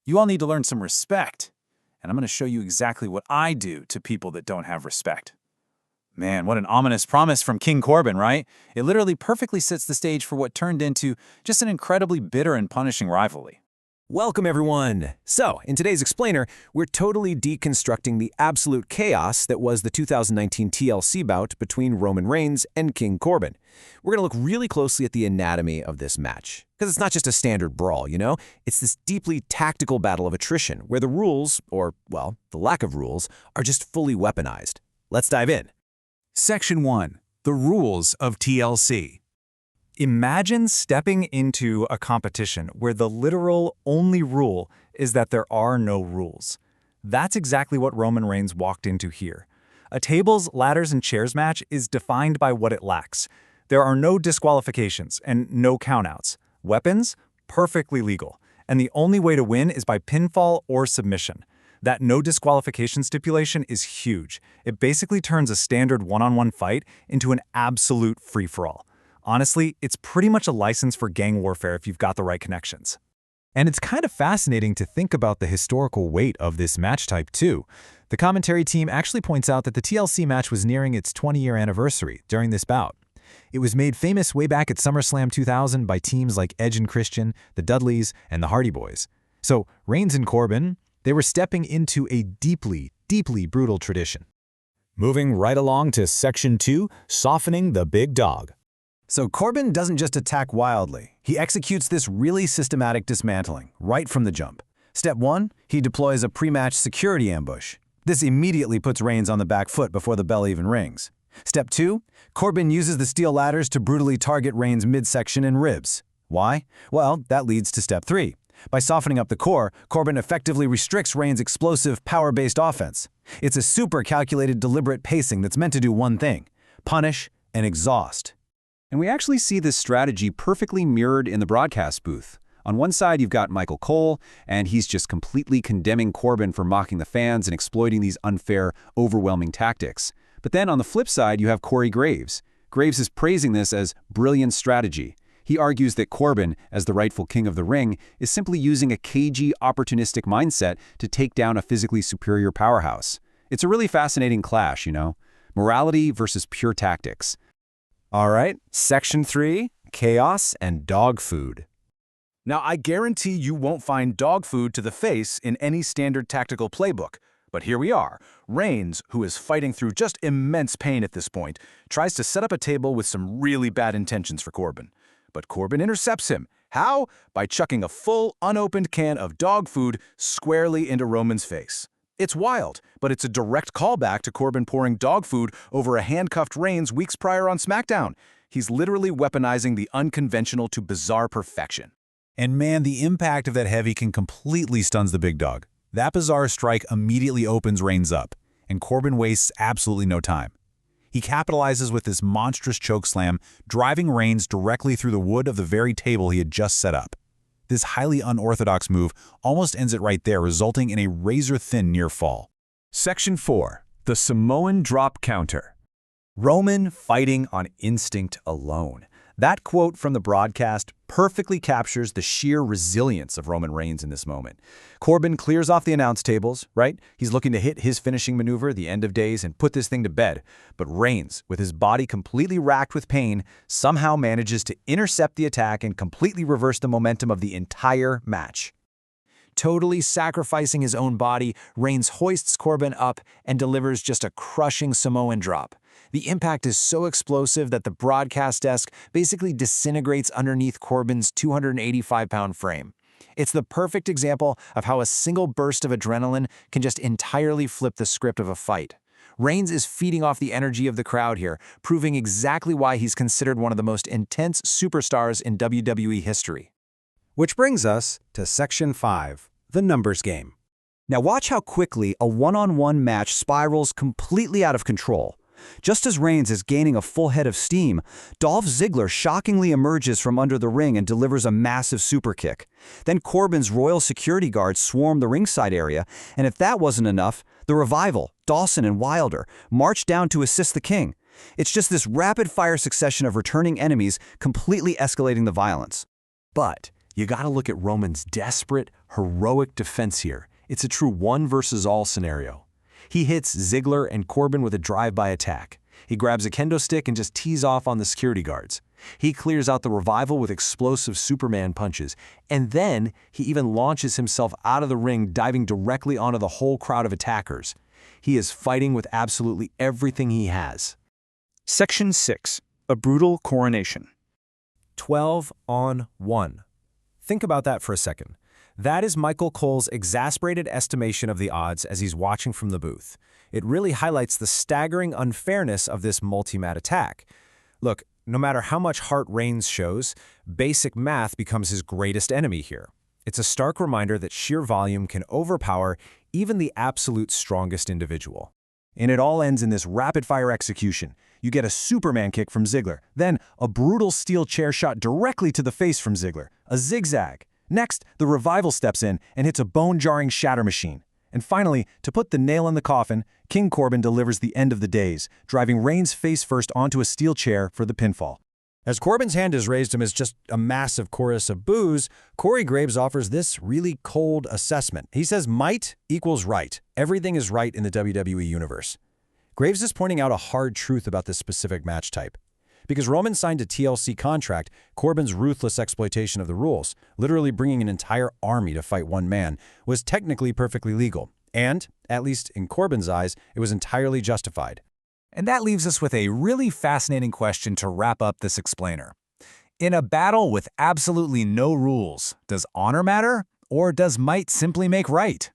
You all need to learn some respect, and I'm going to show you exactly what I do to people that don't have respect. Man, what an ominous promise from King Corbin, right? It literally perfectly sets the stage for what turned into just an incredibly bitter and punishing rivalry. Welcome, everyone! So, in today's Explainer, we're totally deconstructing the absolute chaos that was the 2019 TLC bout between Roman Reigns and King Corbin. We're going to look really closely at the anatomy of this match, because it's not just a standard brawl, you know? It's this deeply tactical battle of attrition, where the rules, or, well, the lack of rules, are just fully weaponized. Let's dive in. Section 1. The Rules of TLC. Imagine stepping into a competition where the literal only rule is that there are no rules. That's exactly what Roman Reigns walked into here. A tables, ladders, and chairs match is defined by what it lacks. There are no disqualifications and no countouts. Weapons? Perfectly legal. And the only way to win is by pinfall or submission. That no disqualification stipulation is huge. It basically turns a standard one-on-one fight into an absolute free-for-all. Honestly, it's pretty much a license for gang warfare if you've got the right connections. And it's kind of fascinating to think about the historical weight of this match type too. The commentary team actually points out that the TLC match was nearing its 20-year anniversary during this bout. It was made famous way back at SummerSlam 2000 by teams like Edge and Christian, the Dudleys, and the Hardy Boys. So Reigns and Corbin, they were stepping into a deeply, deeply brutal tradition. Moving right along to Section 2, Softening the Big Dog. So Corbin doesn't just attack wildly. He executes this really systematic dismantling right from the jump. Step 1, he deploys a pre-match security ambush. This immediately puts Reigns on the back foot before the bell even rings. Step 2, Corbin uses the steel ladders to brutally target Reigns' midsection and ribs. Why? Well, that leads to Step 3. By softening up the core, Corbin effectively restricts Reigns' explosive, power-based offense. It's a super calculated, deliberate pacing that's meant to do one thing: punish and exhaust. And we actually see this strategy perfectly mirrored in the broadcast booth. On one side, you've got Michael Cole, and he's just completely condemning Corbin for mocking the fans and exploiting these unfair, overwhelming tactics. But then on the flip side, you have Corey Graves. Graves is praising this as brilliant strategy. He argues that Corbin, as the rightful king of the ring, is simply using a cagey, opportunistic mindset to take down a physically superior powerhouse. It's a really fascinating clash, you know? Morality versus pure tactics. All right, Section 3, Chaos and Dog Food. Now, I guarantee you won't find dog food to the face in any standard tactical playbook. But here we are. Reigns, who is fighting through just immense pain at this point, tries to set up a table with some really bad intentions for Corbin. But Corbin intercepts him. How? By chucking a full, unopened can of dog food squarely into Roman's face. It's wild, but it's a direct callback to Corbin pouring dog food over a handcuffed Reigns weeks prior on SmackDown. He's literally weaponizing the unconventional to bizarre perfection. And man, the impact of that heavy can completely stuns the big dog. That bizarre strike immediately opens Reigns up, and Corbin wastes absolutely no time. He capitalizes with this monstrous chokeslam, driving Reigns directly through the wood of the very table he had just set up. This highly unorthodox move almost ends it right there, resulting in a razor-thin near fall. Section 4. The Samoan Drop Counter. Roman fighting on instinct alone. That quote from the broadcast perfectly captures the sheer resilience of Roman Reigns in this moment. Corbin clears off the announce tables, right? He's looking to hit his finishing maneuver, the end of days, and put this thing to bed. But Reigns, with his body completely racked with pain, somehow manages to intercept the attack and completely reverse the momentum of the entire match. Totally sacrificing his own body, Reigns hoists Corbin up and delivers just a crushing Samoan drop. The impact is so explosive that the broadcast desk basically disintegrates underneath Corbin's 285-pound frame. It's the perfect example of how a single burst of adrenaline can just entirely flip the script of a fight. Reigns is feeding off the energy of the crowd here, proving exactly why he's considered one of the most intense superstars in WWE history. Which brings us to Section 5, the numbers game. Now watch how quickly a one-on-one match spirals completely out of control. Just as Reigns is gaining a full head of steam, Dolph Ziggler shockingly emerges from under the ring and delivers a massive super kick. Then Corbin's royal security guards swarm the ringside area, and if that wasn't enough, the Revival, Dawson and Wilder, march down to assist the king. It's just this rapid-fire succession of returning enemies completely escalating the violence. But You gotta look at Roman's desperate, heroic defense here. It's a true one versus all scenario. He hits Ziggler and Corbin with a drive-by attack. He grabs a kendo stick and just tees off on the security guards. He clears out the Revival with explosive Superman punches. And then he even launches himself out of the ring, diving directly onto the whole crowd of attackers. He is fighting with absolutely everything he has. Section 6. A brutal coronation. 12 on 1. Think about that for a second. That is Michael Cole's exasperated estimation of the odds as he's watching from the booth. It really highlights the staggering unfairness of this multi-mat attack. Look, no matter how much heart Reigns shows, basic math becomes his greatest enemy here. It's a stark reminder that sheer volume can overpower even the absolute strongest individual. And it all ends in this rapid-fire execution. You get a Superman kick from Ziggler, then a brutal steel chair shot directly to the face from Ziggler, a zigzag. Next, the Revival steps in and hits a bone-jarring shatter machine. And finally, to put the nail in the coffin, King Corbin delivers the end of the days, driving Reigns face first onto a steel chair for the pinfall. As Corbin's hand is raised amidst just a massive chorus of boos, Corey Graves offers this really cold assessment. He says might equals right. Everything is right in the WWE Universe. Graves is pointing out a hard truth about this specific match type. Because Roman signed a TLC contract, Corbin's ruthless exploitation of the rules, literally bringing an entire army to fight one man, was technically perfectly legal. And, at least in Corbin's eyes, it was entirely justified. And that leaves us with a really fascinating question to wrap up this explainer. In a battle with absolutely no rules, does honor matter, or does might simply make right?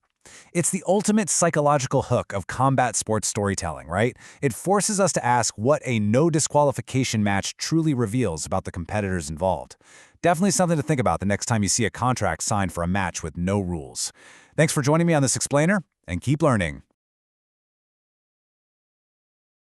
It's the ultimate psychological hook of combat sports storytelling, right? It forces us to ask what a no disqualification match truly reveals about the competitors involved. Definitely something to think about the next time you see a contract signed for a match with no rules. Thanks for joining me on this explainer, and keep learning.